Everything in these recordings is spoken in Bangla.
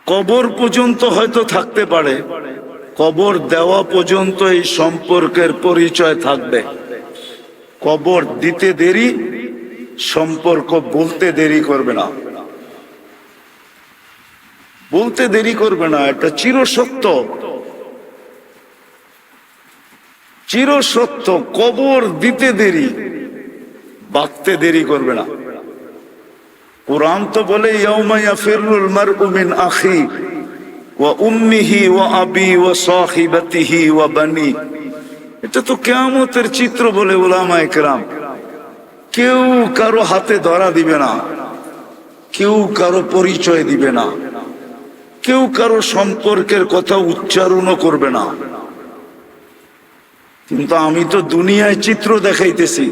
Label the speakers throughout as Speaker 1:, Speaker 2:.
Speaker 1: কবর পর্যন্ত হয়তো থাকতে পারে, কবর দেওয়া পর্যন্ত এই সম্পর্কের পরিচয় থাকবে। কবর দিতে দেরি, সম্পর্ক বলতে দেরি করবে না, বলতে দেরি করবে না। এটা চিরসত্য, চিরসত্য। কবর দিতে দেরি, বাঁধতে দেরি করবে না। কুরআন তো বলে ইয়াউমা ইয়াফিরুল মারউ মিন আখি ওয়া উম্মিহি ওয়া আবি ওয়া সাহিবাতিহি ওয়া বানি। এটা তো কিয়ামতের চিত্র বলে উলামায়ে কেরাম। কেউ কারো হাতে ধরা দিবে না, কেউ কারো পরিচয় দিবে না, কেউ কারো সম্পর্কের কথা উচ্চারণও করবে না। কিন্তু আমি তো দুনিয়ায় চিত্র দেখাইতেছি।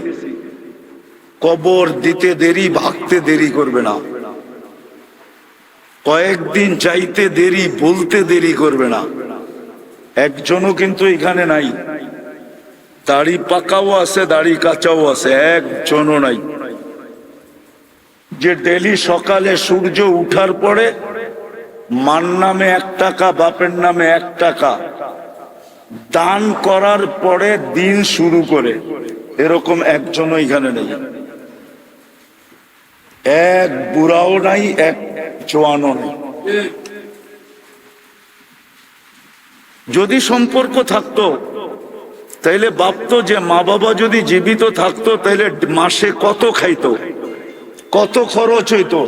Speaker 1: কবর দিতে দেরি, ভাগতে দেরি করবে না। কয়েকদিন যাইতে দেরি, বলতে দেরি করবে না। একজনও কিন্তু এখানে নাই, দাড়ি পাকাও আছে, দাড়ি কাঁচাও আছে, একজনও নাই যে ডেলি সকালে সূর্য উঠার পরে মার নামে 1 টাকা, বাপের নামে 1 টাকা দান করার পরে দিন শুরু করে। এরকম একজনও এখানে নেই। এক বুড়াও নাই, এক জওয়ানও নেই। যদি সম্পর্ক থাকতো তাইলে ভাবতো যে মা বাবা যদি জীবিত থাকতো তাইলে মাসে কত খাইতো, কত খরচ হইতো।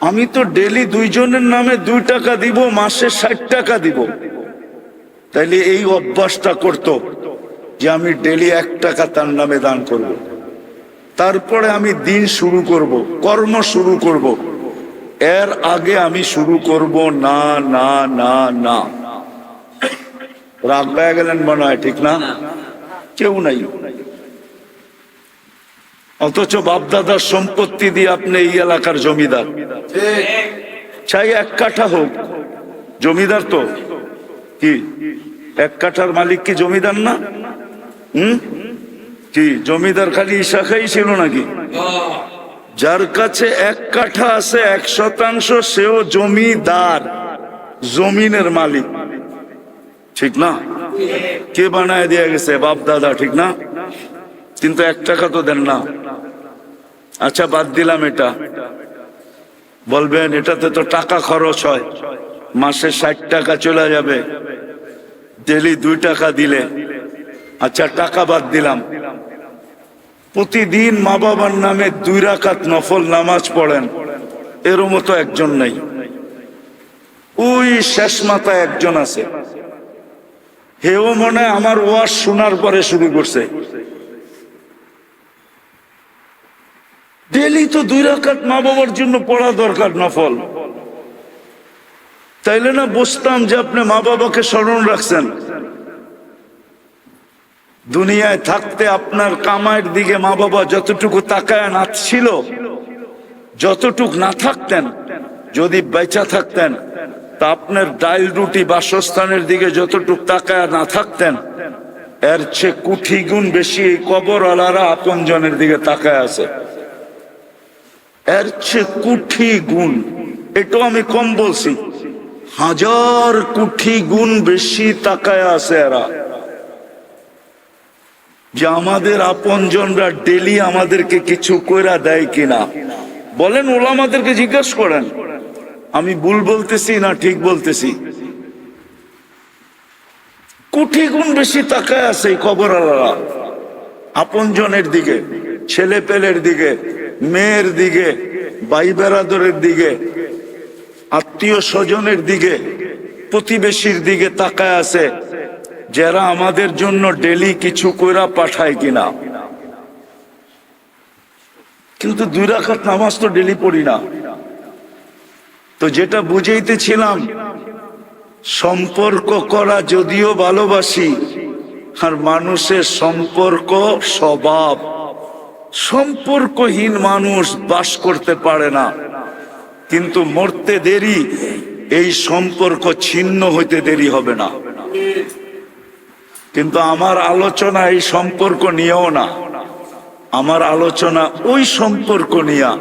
Speaker 1: আমি তো ডেলি 2 জনের নামে 2 টাকা দিব, মাসে 60 টাকা দিব। তাইলে এই অভ্যাসটা করতো যে আমি ডেলি 1 টাকা তার নামে দান করব। তারপরে আমি দিন শুরু করব, কর্ম শুরু করব। এর আগে আমি শুরু করব না, না, না, না। রাগ পেয়ে গেলেন মনে হয়, ঠিক না? কেউ নাই। অথচ বাপদাদার সম্পত্তি দিয়ে আপনি এই এলাকার জমিদার। চাই 1 কাঠা হোক, জমিদার তো। কি 1 কাঠার মালিক কি জমিদার না? কি জমিদার খালি শাখাই ছিল নাকি? যার কাছে 1 কাঠা আছে 1% সেও জমিদার, জমিনের মালিক, ঠিক না? কে বানায় দিয়ে গেছে? বাপ দাদা, ঠিক না? কিন্তু 1 টাকা তো দেন না। আচ্ছা বাদ দিলাম এটা। বলবেন এটাতে তো টাকা খরচ হয়, মাসে 60 টাকা চলে যাবে, ডেলি 2 টাকা দিলে। আচ্ছা টাকা বাদ দিলাম, প্রতিদিন মা বাবার নামে 2 রাকাত নফল নামাজ পড়েন, এর মতো একজন নাই। ওই শেষ মাথায় একজন আছে, হেও মনে হয় আমার ওয়াজ শোনার পরে শুরু করছে। ডেলি তো 2 রাকাত মা বাবার জন্য পড়া দরকার নফল। তাইলে না বুঝতাম যে আপনি মা বাবাকে স্মরণ রাখছেন। দুনিয়ায় থাকতে আপনার কামাইয়ের দিকে মা বাবা যতটুকু তাকায় না ছিল, যতটুক না থাকতেন, যদি বেঁচে থাকতেন তা আপনার ডাইল রুটি বাসস্থানের দিকে যতটুক তাকায় না থাকতেন, এর চেয়ে কোটি গুণ বেশি এই কবরওয়ালারা আপনজনের দিকে তাকায় আছে। এর চেয়ে কোটি গুণ, এটাও আমি কম বলছি, 1000 কোটি গুণ বেশি তাকায় আছে এরা। যে আমাদের আপনজনরা ডেলি আমাদেরকে কিছু কইরা দেয় কিনা বলেন। ওলামাদেরকে জিজ্ঞাসা করেন, আমি ভুল বলতেছি না ঠিক বলতেছি? কোটি গুণ বেশি তাকায় আছে এই কবরওয়ালারা আপনজনের দিকে, ছেলে পেলের দিকে, মেয়ের দিকে, ভাই বেরাদরের দিকে, আত্মীয় স্বজনের দিকে, প্রতিবেশীর দিকে তাকায় আছে, যারা আমাদের জন্য ডেলি কিছু কইরা পাঠায় কিনা। কিন্তু 2 রাকাত নামাজ তো ডেলি পড়ি না। তো যেটা বুঝাইতেছিলাম, সম্পর্ক করা যদিও ভালোবাসি, আর মানুষের সম্পর্ক স্বভাব। সম্পর্কহীন মানুষ বাস করতে পারে না, কিন্তু মরতে দেরি, এই সম্পর্ক ছিন্ন হইতে দেরি হবে না। কিন্তু আমার আলোচনা এই সম্পর্ক নিয়েও না, আমার আলোচনা ওই সম্পর্ক নিয়ে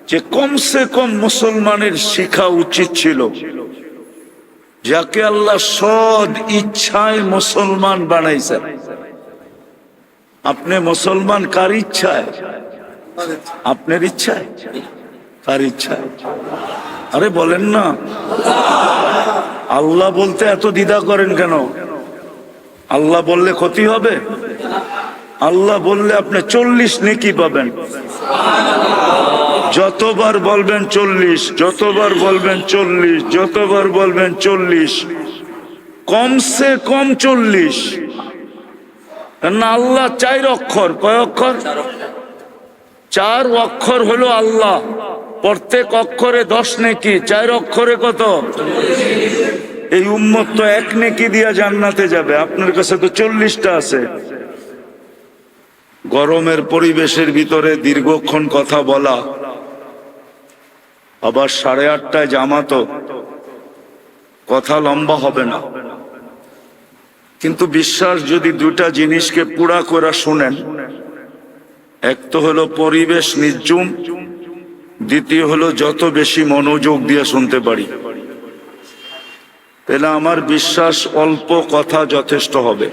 Speaker 1: যে কমসে কম মুসলমানের শিখা উচিত ছিল, যাকে আল্লাহ সৎ ইচ্ছায় মুসলমান বানাইছেন। আপনি মুসলমান কার ইচ্ছায়? আপনার ইচ্ছায়? কার ইচ্ছায়? আরে বলেন না। আল্লাহ বলতে এত দ্বিধা করেন কেন? আল্লাহ বললে ক্ষতি হবে? আল্লাহ বললে আপনি 40 নেকি পাবেন। যতবার বলবেন 40, যতবার বলবেন 40, যতবার বলবেন 40, কমসে কম 40। না, আল্লাহ 4 অক্ষর। কয় অক্ষর? 4 অক্ষর হলো আল্লাহ। প্রত্যেক অক্ষরে 10 নেকি, 4 অক্ষরে কত? এই উম্মত তো 1 নেকি দিয়া জান্নাতে যাবে, আপনার কাছে তো 40টা আছে। গরমের পরিবেশের ভিতরে দীর্ঘক্ষণ কথা বলা, আবার 8:30টায় জামাতো, কথা লম্বা হবে না। কিন্তু বিশ্বাস যদি 2টা জিনিসকে পুরা করে শুনেন, এক তো হলো পরিবেশ নির্জুম, দ্বিতীয় হলো যত বেশি মনোযোগ দিয়ে শুনতে পারি, তাহলে আমার বিশ্বাস অল্প কথা যথেষ্ট হবে।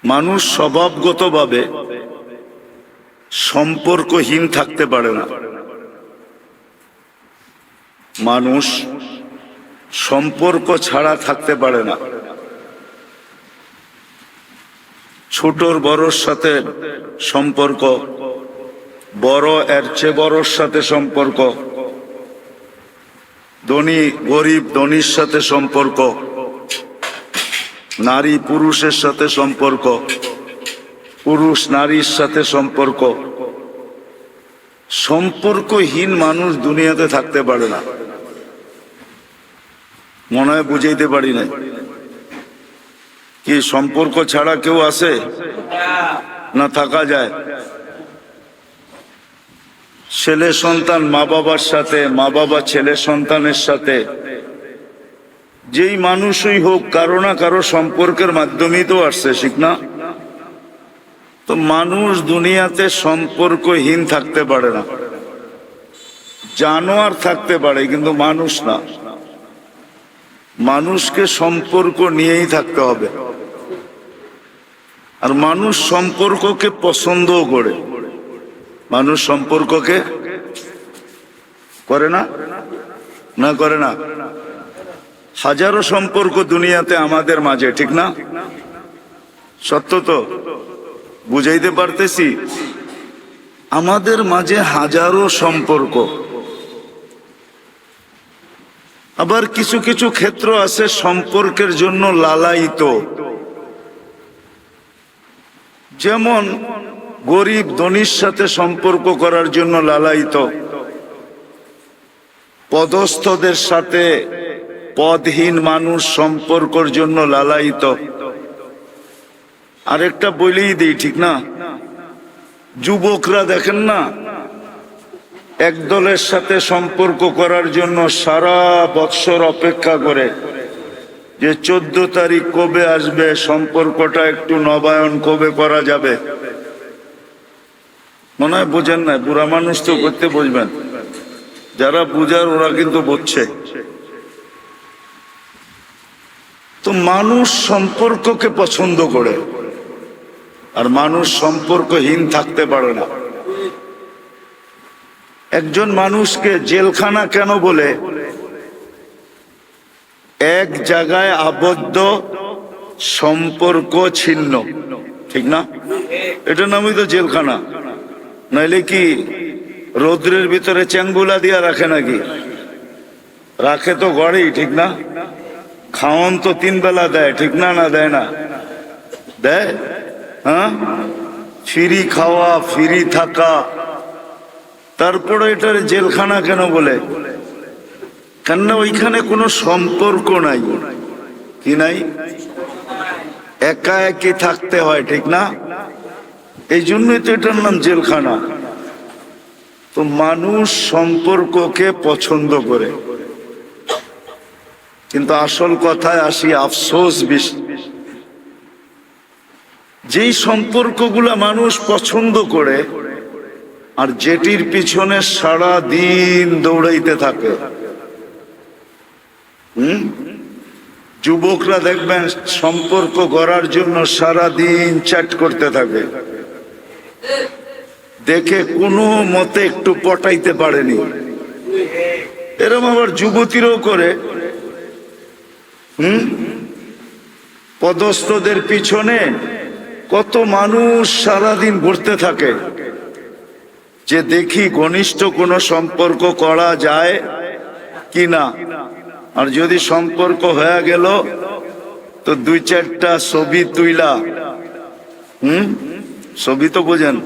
Speaker 1: মানুষ স্বভাবগতভাবে সম্পর্কহীন থাকতে পারে না। মানুষ সম্পর্ক ছাড়া থাকতে পারে না। ছোটর বড়র সাথে সম্পর্ক, বড় এর চেয়ে বড়র সাথে সম্পর্ক, ধনী গরিব ধনীর সাথে সম্পর্ক, নারী পুরুষের সাথে সম্পর্ক, পুরুষ নারীর সাথে সম্পর্ক। সম্পর্কহীন মানুষ দুনিয়াতে থাকতে পারে না। মনে হয় বুঝাইতে পারি না কি? সম্পর্ক ছাড়া কেউ আছে না? থাকা যায়? ছেলে সন্তান মা বাবার সাথে, মা বাবা ছেলে সন্তানের সাথে, যেই মানুষই হোক কারো না কারো সম্পর্কের মাধ্যমেই তো আসছে, ঠিক না? তো মানুষ দুনিয়াতে সম্পর্কহীন থাকতে পারে না। জানোয়ার থাকতে পারে কিন্তু মানুষ না। মানুষকে সম্পর্ক নিয়েই থাকতে হবে। আর মানুষ সম্পর্ককে পছন্দও করে। মানুষ সম্পর্ককে করে না? না করে না? হাজারো সম্পর্ক দুনিয়াতে আমাদের মাঝে, ঠিক না? সত্য তো? বুঝাইতে পারতেছি? আমাদের মাঝে হাজারো সম্পর্ক। আবার কিছু কিছু ক্ষেত্র আছে সম্পর্কের জন্য লালায়িত। যেমন গরিব ধনীর সাথে সম্পর্ক করার জন্য লালায়িত, পদস্থদের সাথে পদহীন মানুষ সম্পর্কের জন্য লালায়িত। আরেকটা বলেই দিই, ঠিক না? যুবকরা দেখেন না, এক দলের সাথে সম্পর্ক করার জন্য সারা বৎসর অপেক্ষা করে যে 14 তারিখ কবে আসবে, সম্পর্কটা একটু নবায়ন কবে করা যাবে। মনে হয় বোঝেন না? বুড়া মানুষ তো করতে বুঝবেন, যারা বুঝার ওরা কিন্তু বুঝছে। তো মানুষ সম্পর্ককে পছন্দ করে, আর মানুষ সম্পর্কহীন থাকতে পারে না। একজন মানুষকে জেলখানা কেন বলে? এক জায়গায় আবদ্ধ, সম্পর্ক ছিন্ন, ঠিক না? এটা নামই তো জেলখানা। নাইলে কি রৌদ্রের ভিতরে চ্যাঙ্গুলা দিয়া রাখে নাকি? রাখে তো গড়েই, ঠিক না? খাওয়ান তো 3 বেলা দেয়, ঠিক না? না দেয় না? দেয়। হ্যাঁ, ফ্রি খাওয়া, ফ্রি থাকা। তারপরে এটার জেলখানা কেন বলে? কেননা ওইখানে কোনো সম্পর্ক নাই। কি নাই? একা একই থাকতে হয়, ঠিক না? এই জন্যই তো এটার নাম জেলখানা। তো মানুষ সম্পর্ককে পছন্দ করে, কিন্তু আসল কথায় আসি, আফসোস বেশি। যেই সম্পর্কগুলা মানুষ পছন্দ করে আর যেটির পিছনে সারা দিন দৌড়াইতে থাকে। যুবকরা দেখবেন সম্পর্ক গড়ার জন্য সারা দিন চ্যাট করতে থাকে, দেখে কোনো মতে একটু পটাইতে পারেনি। এরকম আবার যুবতীরাও করে। পদস্থদের পিছনে কত মানুষ সারাদিন ঘুরতে থাকে যে দেখি ঘনিষ্ঠ কোনো সম্পর্ক করা যায় কি না। আর যদি সম্পর্ক হয়ে গেল তো দুই চারটা ছবি তুইলা, ছবি তো বোঝেন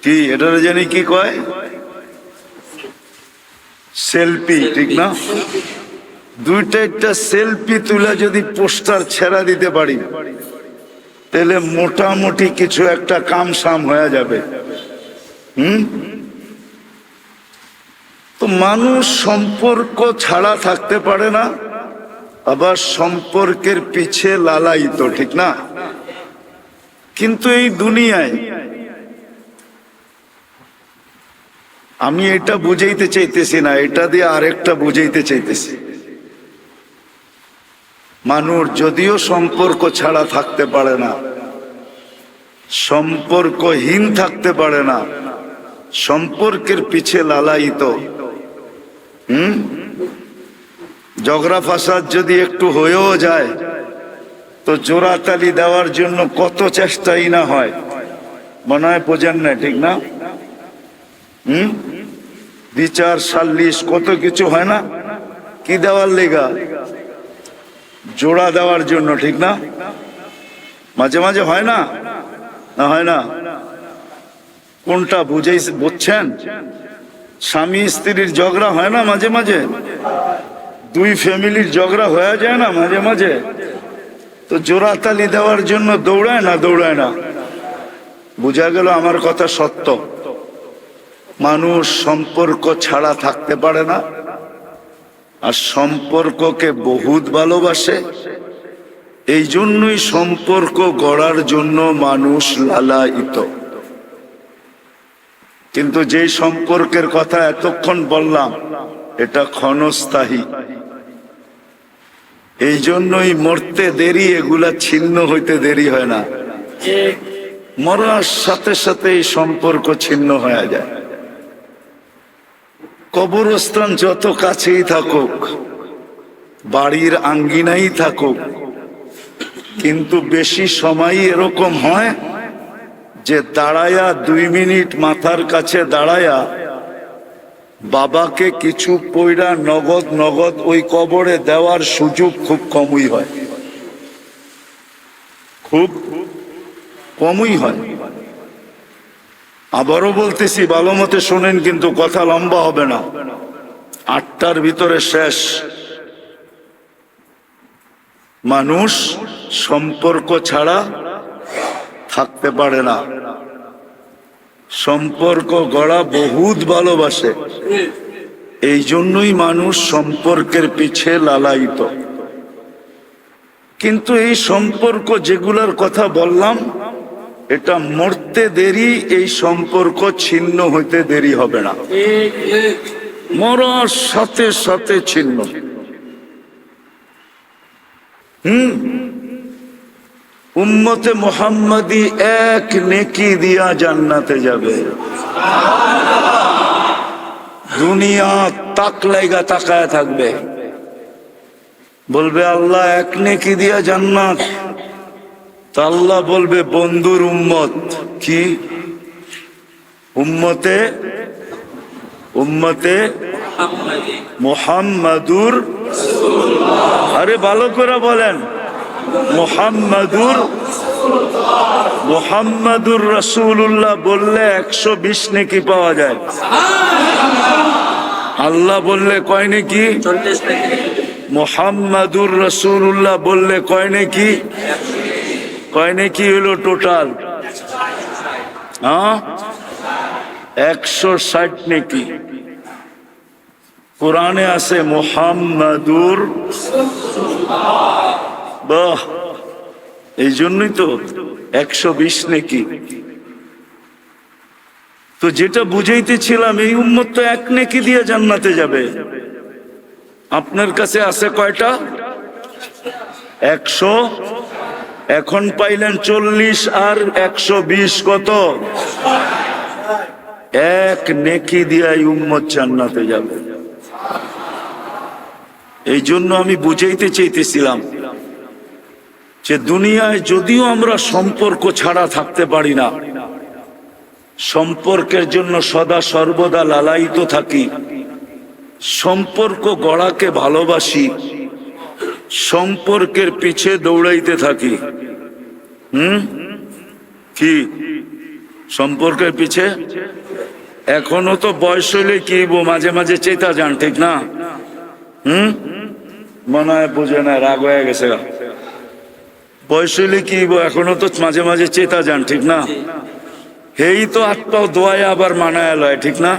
Speaker 1: কি, এটা জানি কি কয়, সেলফি, ঠিক না? দুইটা একটা সেলফি তুলে যদি পোস্টার ছেড়া দিতে পারি তাহলে মোটামুটি কিছু একটা কাম সাম হয়ে যাবে। তো মানুষ সম্পর্ক ছাড়া থাকতে পারে না, আবার সম্পর্কের পিছে লালায়িত, ঠিক না? কিন্তু এই দুনিয়ায় আমি এটা বুঝাইতে চাইতেছি না, এটা দিয়ে আরেকটা বুঝাইতে চাইতেছি। মানুষ যদিও সম্পর্ক ছাড়া থাকতে পারে না, সম্পর্কহীন থাকতে পারে না, সম্পর্কের পিছে লালায়িত। ঝগড়া ফাসাদ যদি একটু হয়েও যায় তো জোড়াতালি দেওয়ার জন্য কত চেষ্টাই না হয়, মনে হয় বোঝেন না, ঠিক না? বিচার সাল্লিশ কত কিছু হয় না, কি দেওয়ার লেগা? জোড়া দেওয়ার জন্য, ঠিক না? মাঝে মাঝে হয় না, না হয় না? কোনটা বুঝছেন? স্বামী স্ত্রীর ঝগড়া হয় না মাঝে মাঝে, দুই ফ্যামিলির ঝগড়া হয়ে যায় না মাঝে মাঝে, তো জোড়াতালি দেওয়ার জন্য দৌড়ায় না, দৌড়ায় না। বোঝা গেল আমার কথা সত্য। মানুষ সম্পর্ক ছাড়া থাকতে পারে না, আর সম্পর্ককে বহুত ভালোবাসে। এই জন্যই সম্পর্ক গড়ার জন্য মানুষ লালায়িত। কিন্তু যে সম্পর্কের কথা এতক্ষণ বললাম এটা ক্ষণস্থায়ী, এই জন্যই মরতে দেরি, এগুলা ছিন্ন হইতে দেরি হয় না। মরার সাথে সাথে এই সম্পর্ক ছিন্ন হয়ে যায়। কবরস্থান যত কাছেই থাকুক, বাড়ির আঙ্গিনাই থাকুক, কিন্তু বেশি সময় এরকম হয় যে দাঁড়ায়া 2 মিনিট মাথার কাছে দাঁড়ায়া বাবাকে কিছু পয়রা নগদ নগদ ওই কবরে দেওয়ার সুযোগ খুব কমই হয়, খুব কমই হয়। আবারও বলতেছি, ভালো মতে শোনেন, কিন্তু কথা লম্বা হবে না, 8টার ভিতরে শেষ। মানুষ সম্পর্ক ছাড়া থাকতে পারে না, সম্পর্ক গড়া বহুত ভালোবাসে। এই জন্যই মানুষ সম্পর্কের পিছে লালায়িত। কিন্তু এই সম্পর্ক যেগুলার কথা বললাম, এটা মরতে দেরি, এই সম্পর্ক ছিন্ন হইতে দেরি হবে না, মরার সাথে সাথে ছিন্ন। উম্মতে মুহাম্মাদি এক নেকি দিয়া জান্নাতে যাবে। দুনিয়া তাক লাইগা তাকায় থাকবে, বলবে আল্লাহ এক নেকি দিয়া জান্নাত। তা আল্লাহ বলবে বন্ধুর উম্মত কি? উম্মতে মুহাম্মাদুর, আরে ভালো করে বলেন, মুহাম্মাদুর রাসূলুল্লাহ বললে 120 নেকি পাওয়া যায়। আল্লাহ বললে কয় নেকি? মুহাম্মাদুর রাসূলুল্লাহ বললে কয় নেকি? কয় নেকি হলো টোটাল? 160 নেকি। কোরআনে আছে মুহাম্মাদুর, বাহ, এই জন্যই তো 120 নেকি। তো যেটা বুঝাইতেছিলাম, এই উম্মত তো এক নেকি দিয়ে জান্নাতে যাবে। আপনার কাছে আছে কয়টা? 100। এখন পাইলেন 40 আর 120 কত? এক নেকি দিয়ে এই উম্মত জান্নাতে যাবে। এই জন্য আমি বুঝাইতে চাইতেছিলাম যে দুনিয়ায় যদিও আমরা সম্পর্ক ছাড়া থাকতে পারি না, সম্পর্কের জন্য সদা সর্বদা লালায়িত থাকি, সম্পর্ক গড়াকে ভালোবাসি, সম্পর্কের পিছে দৌড়াইতে থাকি। কি সম্পর্কের পিছে? এখনো তো বয়স হইলে কি মাঝে মাঝে চেতা যান, ঠিক না? মনে হয় বুঝে না, রাগ হয়ে গেছে। বয়স হইলে কি এখনো তো মাঝে মাঝে চেতা যান, ঠিক না? হেই তো হাত পাও দোয়ায় আবার মানায় লয়, ঠিক না?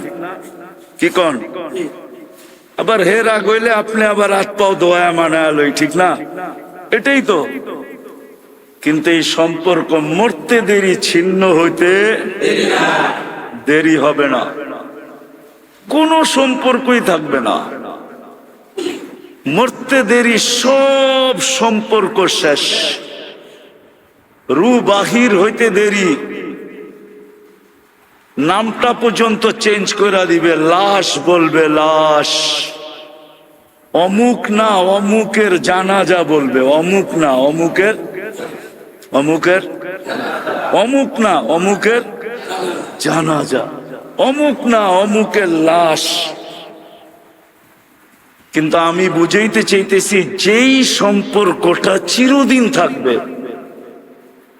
Speaker 1: কি কন? আবার হে রাগ হইলে আপনি আবার হাত পাও দোয়ায় মানায় লই, ঠিক না? এটাই তো। কিন্তু এই সম্পর্ক মরতে দেরি, ছিন্ন হইতে দেরি হবে না। কোন সম্পর্কই থাকবে না, মরতে দেরি, সব সম্পর্ক শেষ। রু বাহির হইতে দেরি, নামটা পর্যন্ত চেঞ্জ করে দিবে, লাশ বলবে লাশ। অমুক না অমুকের জানাজা বলবে, অমুক না অমুকের, অমুকের, অমুক না অমুকের জানাজা, অমুক না অমুকের লাশ। কিন্তু আমি বুঝাইতে চাইতেছি, যেই সম্পর্কটা চিরদিন থাকবে।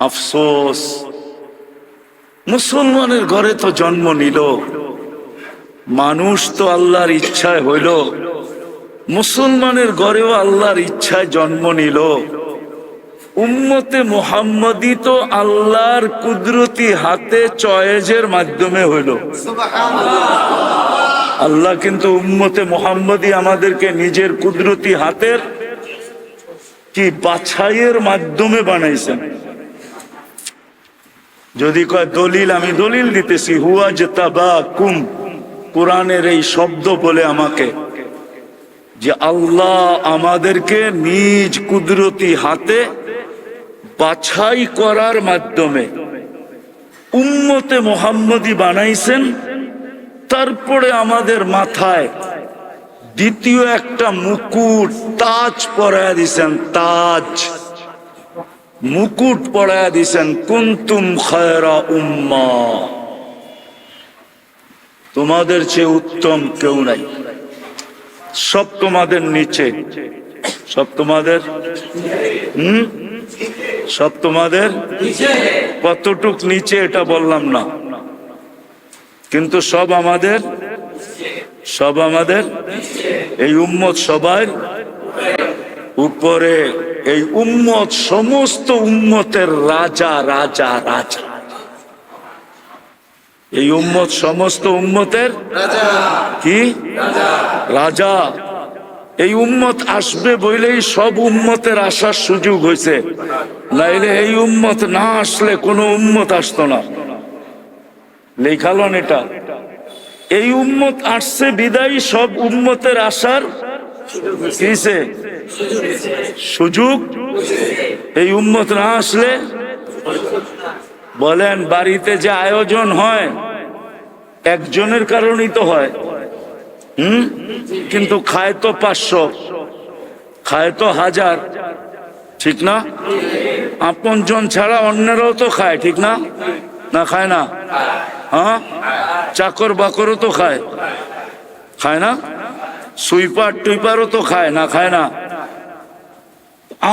Speaker 1: আফসোস, মুসলমানের ঘরে তো জন্ম নিল, মানুষ তো আল্লাহর ইচ্ছায় হইল, মুসলমানের ঘরেও আল্লাহর ইচ্ছায় জন্ম নিল। উম্মতে মুহাম্মদী তো আল্লাহর কুদরতি হাতে চয়েজের মাধ্যমে হইল। আল্লাহ কিন্তু উম্মতে মুহাম্মদী আমাদেরকে নিজের কুদরতি হাতের কি বাছাইয়ের মাধ্যমে বানাইছেন। যদি কয় দলিল, আমি দলিল দিতেছি, হুয়া জতাবাকুম, কোরআনের এই শব্দ বলে আমাকে যে আল্লাহ আমাদেরকে নিজ কুদরতি হাতে বাছাই করার মাধ্যমে উম্মতে মুহাম্মদী বানাইছেন। তারপরে আমাদের মাথায় দ্বিতীয় একটা মুকুট, তাজ পরায়া দিছেন, তাজ, মুকুট পরায়া দিছেন। কুনতুম খায়রা উম্মাহ, তোমাদের চেয়ে উত্তম কেউ নাই, সব তোমাদের নিচে, সব তোমাদের সব তোমাদের কতটুক নিচে এটা বললাম না, কিন্তু সব আমাদের, সব আমাদের। এই উম্মত সবার উপরে। এই উম্মত সমস্ত উম্মতের রাজা, রাজা, রাজা। এই উম্মত সমস্ত উম্মতের কি রাজা। এই উম্মত আসবে বলেই সব উম্মতের আসার সুযোগ হয়েছে, নাইলে এই উম্মত না আসলে কোনো উম্মত আসতো না। লেখালন এটা, এই উম্মত আসছে বিদায়ী সব উম্মতের আসার কিসে সুযোগ। এই উম্মত না আসলে, বলেন বাড়িতে যে আয়োজন হয় একজনের কারণেই তো হয়, কিন্তু খায় তো 500, খায় তো 1000, ঠিক না? আপনজন ছাড়া অন্যরাও তো খায়, ঠিক না? না খায় না? হ্যাঁ, চাকর বাকরও তো খায়, খায় না? সুইপার টুইপারও তো খায় না, খায় না?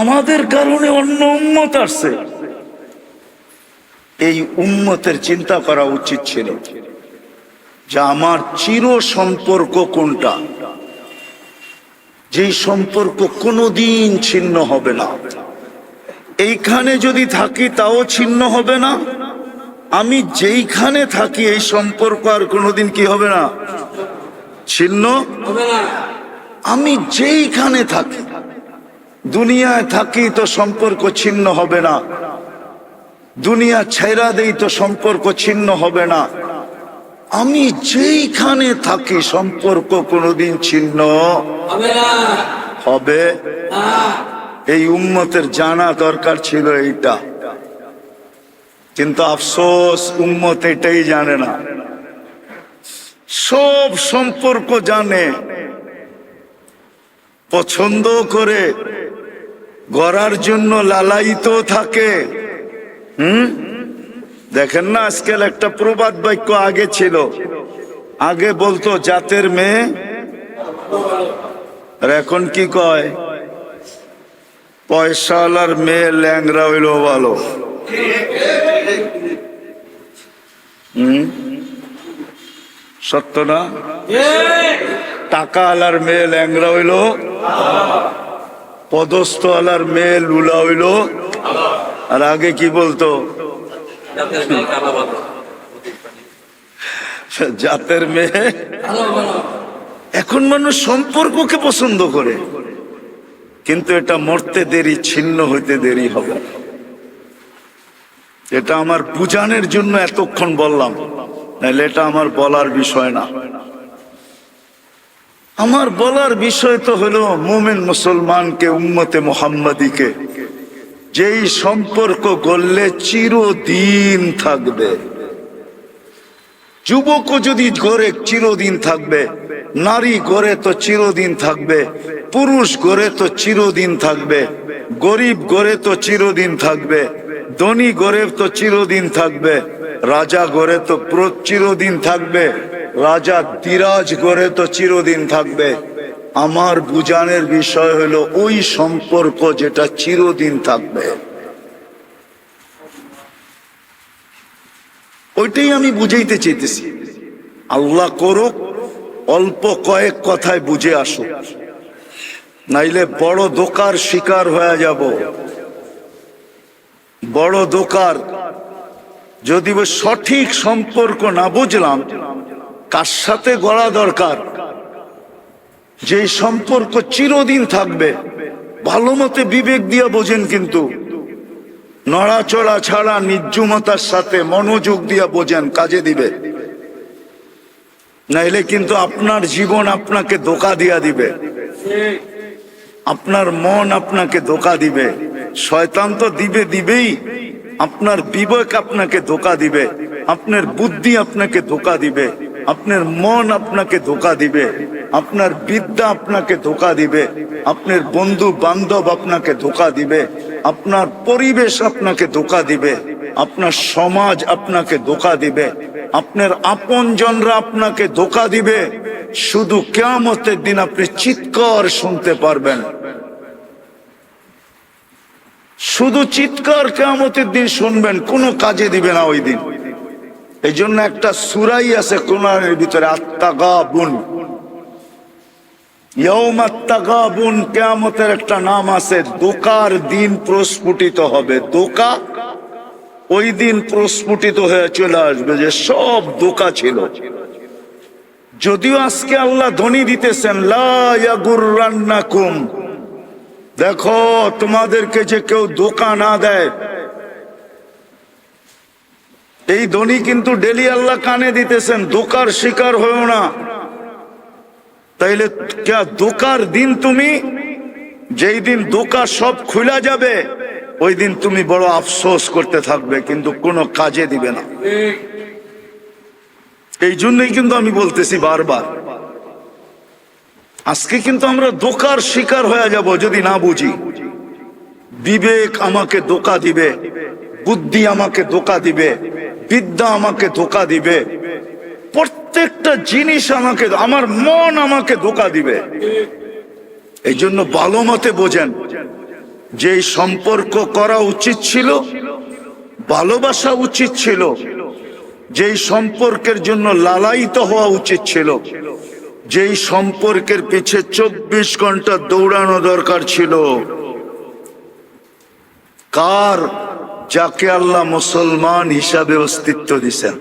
Speaker 1: আমাদের কারণে অন্য উম্মত আসছে। এই উম্মতের চিন্তা করা উচিত ছিল যে আমার চির সম্পর্ক কোনটা, যেই সম্পর্ক কোনোদিন ছিন্ন হবে না। এইখানে যদি থাকি তাও ছিন্ন হবে না, আমি যেইখানে থাকি এই সম্পর্ক আর কোনোদিন কি হবে না, ছিন্ন হবে না। আমি যেইখানে থাকি, দুনিয়ায় থাকি তো সম্পর্ক ছিন্ন হবে না, দুনিয়া ছেড়া দেই তো সম্পর্ক ছিন্ন হবে না। আমি যেইখানে থাকি সম্পর্ক কোনোদিন ছিন্ন হবে। এই উম্মতের জানা দরকার ছিল এইটা, কিন্তু আফসোস উম্মত এটাই জানে না। সব সম্পর্ক জানে, পছন্দ করে, গড়ার জন্য লালায়িত থাকে। দেখেন না, আজকাল একটা প্রবাদ বাক্য আগে ছিল, আগে বলতো জাতের মেয়ে, আর এখন কি কয়, পয়সাওয়ালার মেয়ে ল্যাংরা হইল ভালো। সত্য না? টাকা আলার মেয়ে ল্যাংরা হইল, পদস্থ আলার মেয়ে লুলা হইল। আর আগে কি বলতো, জাতের মেয়ে। এখন মানুষ সম্পর্ককে পছন্দ করে, কিন্তু এটা মরতে দেরি, ছিন্ন হইতে দেরি হবে। এটা আমার বুঝানোর জন্য এতক্ষণ বললাম, নাহলে এটা আমার বলার বিষয় না। আমার বলার বিষয় তো হলো মুমিন মুসলমানকে, উম্মতে মুহাম্মাদীকে যেই সম্পর্ক গড়লে চিরদিন থাকবে। যুবকও যদি গড়ে চিরদিন থাকবে, নারী গড়ে তো চিরদিন থাকবে, পুরুষ গড়ে তো চিরদিন থাকবে, গরিব গড়ে তো চিরদিন থাকবে, ধনী গড়ে তো চিরদিন থাকবে, রাজা গড়ে তো চিরদিন থাকবে, রাজা দিরাজ গড়ে তো চিরদিন থাকবে। আমার বুঝানোর বিষয় হলো ওই সম্পর্ক যেটা চিরদিন থাকবে, ওইটাই আমি বুঝাইতে চাইতেছি। আল্লাহ করুক অল্প কয়েক কথায় বুঝে আসুক, নাইলে বড় ধোঁকার শিকার হয়ে যাব। বড় ধোঁকার, যদি সঠিক সম্পর্ক না বুঝলাম কার সাথে গড়া দরকার, যে সম্পর্ক চিরদিন থাকবে, ভালো মতে বিবেক দিয়ে বোঝেন, কিন্তু নড়াচড়া ছাড়া নির্জুমতার সাথে মনোযোগ দিয়ে বোঝেন, কাজে দিবে। নাইলে কিন্তু আপনার জীবন আপনাকে ধোঁকা দিয়া দিবে, আপনার মন আপনাকে ধোঁকা দিবে। শয়তান তো দিবেই, আপনার বিবেক আপনাকে ধোঁকা দিবে, আপনার বুদ্ধি আপনাকে ধোঁকা দিবে, আপনার মন আপনাকে ধোঁকা দিবে, আপনার বিদ্যা আপনাকে ধোঁকা দিবে, আপনার বন্ধু বান্ধব আপনাকে ধোঁকা দিবে, আপনার পরিবেশ আপনাকে ধোঁকা দিবে, আপনার সমাজ আপনাকে ধোঁকা দিবে, আপনার আপনজনরা আপনাকে ধোঁকা দিবে। শুধু কিয়ামতের দিন আপনি চিৎকার শুনতে পারবেন, শুধু চিৎকার কিয়ামতের দিন শুনবেন, কোনো কাজে দিবে না ওই দিন। এই জন্য একটা সূরাই আছে কোরআনের ভিতরে, আত-তাগাবুন। ইয়াউমাত তাগাবুন, কিয়ামতের একটা নাম আছে, ধোঁকার দিন প্রস্ফুটিত হবে। ধোঁকা ওই দিন প্রস্ফুটিত হয়ে চলে আসবে যে সব ধোঁকা ছিল। যদিও আজকে আল্লাহ ধ্বনি দিতেছেন, লা ইয়াগুররান্নাকুম, দেখো তোমাদেরকে যে কেউ ধোঁকা না দেয়। এই ধ্বনি কিন্তু ডেলি আল্লাহ কানে দিতেছেন, ধোঁকার শিকার হয়েও না। তাইলে ধোঁকার দিন, তুমি যেই দিন ধোঁকা সব খুলে যাবে, ওই দিন তুমি বড় আফসোস করতে থাকবে, কিন্তু কোনো কাজে দিবে না। এই জন্যই কিন্তু আমি বলতেছি বারবার, আজকে কিন্তু আমরা ধোঁকার শিকার হয়ে যাব যদি না বুঝি। বিবেক আমাকে ধোঁকা দিবে, বুদ্ধি আমাকে ধোঁকা দিবে, বিদ্যা আমাকে ধোঁকা দিবে, প্রত্যেকটা জিনিস আমাকে, আমার মন আমাকে ধোঁকা দিবে। এই জন্য ভালো মতে বোঝেন, যে সম্পর্ক করা উচিত ছিল, ভালোবাসা উচিত ছিল, যেই সম্পর্কের জন্য লালায়িত হওয়া উচিত ছিল, যেই সম্পর্কের পিছে 24 ঘন্টা দৌড়ানো দরকার ছিল, কার? যাকে আল্লাহ মুসলমান হিসাবে অস্তিত্ব দিছেন,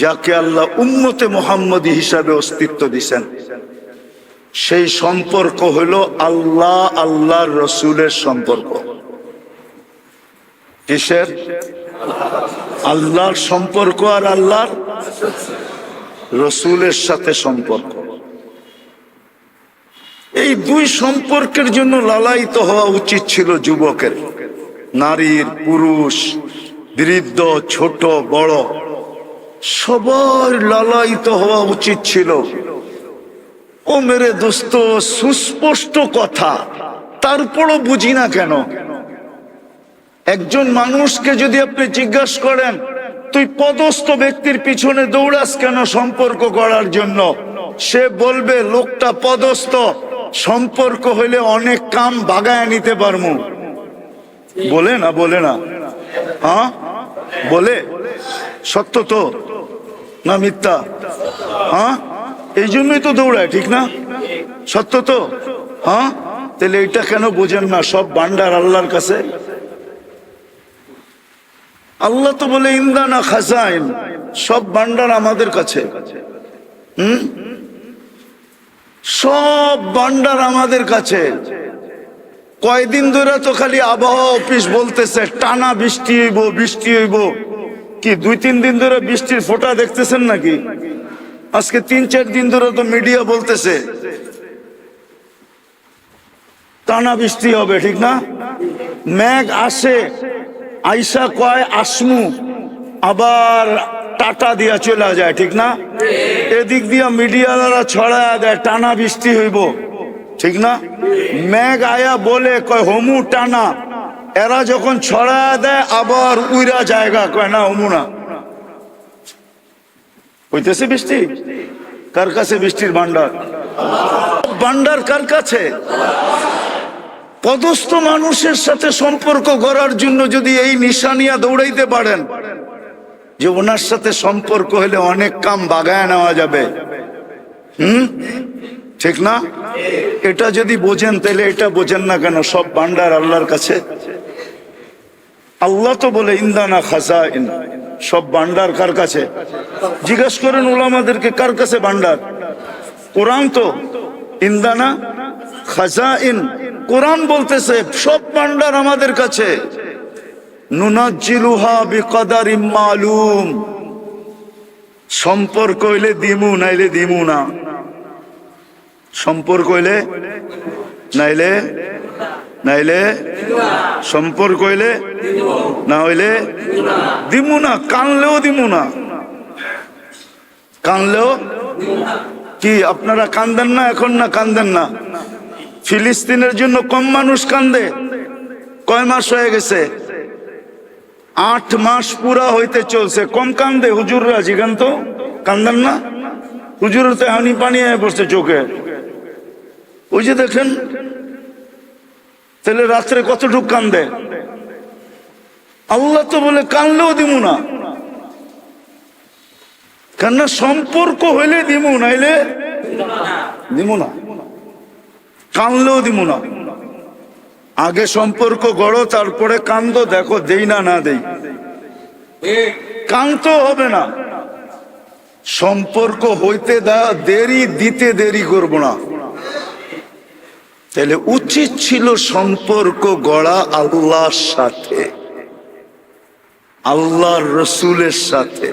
Speaker 1: যাকে আল্লাহ উম্মতে মুহাম্মদী হিসাবে অস্তিত্ব দিছেন। সেই সম্পর্ক হলো আল্লাহ আল্লাহর রসুলের সম্পর্ক। কিসের? আল্লাহর সম্পর্ক আর আল্লাহর রসুলের সাথে সম্পর্ক। এই দুই সম্পর্কের জন্য লালায়িত হওয়া উচিত ছিল যুবকের, নারীর, পুরুষ, বৃদ্ধ, ছোট বড়, সবার লালায়িত হওয়া উচিত ছিল। ও মেরে দোস্ত, সুস্পষ্ট কথা, তারপরও বুঝি না কেন। একজন মানুষকে যদি আপনি জিজ্ঞাসা করেন, তুই পদস্থ ব্যক্তির পিছনে দৌড়াস কেন সম্পর্ক করার জন্য, সে বলবে লোকটা পদস্থ, সম্পর্ক হইলে অনেক কাম বাগায় নিতে পারবো। বলে না? বলে না? হ্যাঁ বলে। সত্য তো না মিথ্যা? হ্যাঁ, এই জন্যই তো দৌড়ায়, ঠিক না? সত্য তো? হ্যাঁ, তাহলে এটা কেন বোঝেন না? সব ভান্ডার আল্লাহর কাছে। আল্লাহ তো বলে ইন্দানা খাজাইন, সব ভান্ডার আমাদের কাছে। সব ভান্ডার আমাদের কাছে। কয়দিন ধরে তো খালি আবহাওয়া অফিস বলতেছে টানা বৃষ্টি হইব, বৃষ্টি হইব। কি 2-3 দিন ধরে বৃষ্টির ফোঁটা দেখতেছেন নাকি? আজকে 3-4 দিন ধরে তো মিডিয়া বলতেছে টানা বৃষ্টি হবে, ঠিক না? মেঘ আসে, আইসা কয় আসমু, আবার টাটা দিয়া চলে যায়, ঠিক না? এদিক দিয়া মিডিয়ারা ছড়ায়া দেয় টানা বৃষ্টি হইব, ঠিক না? মেঘ আয়া বলে কয় হমু টানা, এরা যখন ছড়ায়া দেয় আবার উইরা জায়গা কয় না হমু না। হইতেছে বৃষ্টি? কার কাছে বৃষ্টির ভান্ডার? ভান্ডার কার কাছে? পদস্থ মানুষের সাথে সম্পর্ক করার জন্য যদি এই নিশানিয়া দৌড়াইতে পারেন যে ওনার সাথে সম্পর্ক হলে অনেক কাম বাগায় নেওয়া যাবে, ঠিক না? এটা যদি বোঝেন তাহলে এটা বোঝেন না কেন সব ভান্ডার আল্লাহর কাছে? আল্লাহ তো বলে ইন্দানা খাজাইন, সব ভান্ডার কার কাছে? জিজ্ঞেস করেন উলামাদেরকে কার কাছে ভান্ডার? কোরআন তো ইন্দানা খাজাইন, কোরআন বলতেছে সব ভান্ডার আমাদের কাছে। নুনাজ্জিলুহা বিকদারিম মালুম, সম্পর্ক হইলে দিমু, নাইলে দিমু না। সম্পর্ক হইলে নাইলে নাইলে সম্পর্ক হইলে না হইলে দিমু না। কানলেও দিমু না, কানলেও। কি আপনারা কান্দেন না এখন? না কান্দেন না? ফিলিস্তিনের জন্য কম মানুষ কান্দে? কয় মাস হয়ে গেছে? 8 মাস পুরা হইতে চলছে, কম কান্দে হুজুররা? জিগান তো, কান্দেন না? হুজুরের তো হানি পানি হয়ে পড়ছে চোখে। ওই যে দেখেন, তাহলে রাত্রে কতটুক কান্দে? আল্লাহ তো বলে কানলেও দিমু না। কেননা সম্পর্ক হইলে দিমু, নাইলে দিমু না। কানলেও দিমু না। আগে সম্পর্ক গড়ো, তারপরে কান্দো, দেখো দেই না না দেই। কানতে হবে না। সম্পর্ক হইতে দেরি, দিতে দেরি করব না। তাহলে উচিত ছিল সম্পর্ক গড়া আল্লাহর সাথে, আল্লাহর রসুলের সাথে।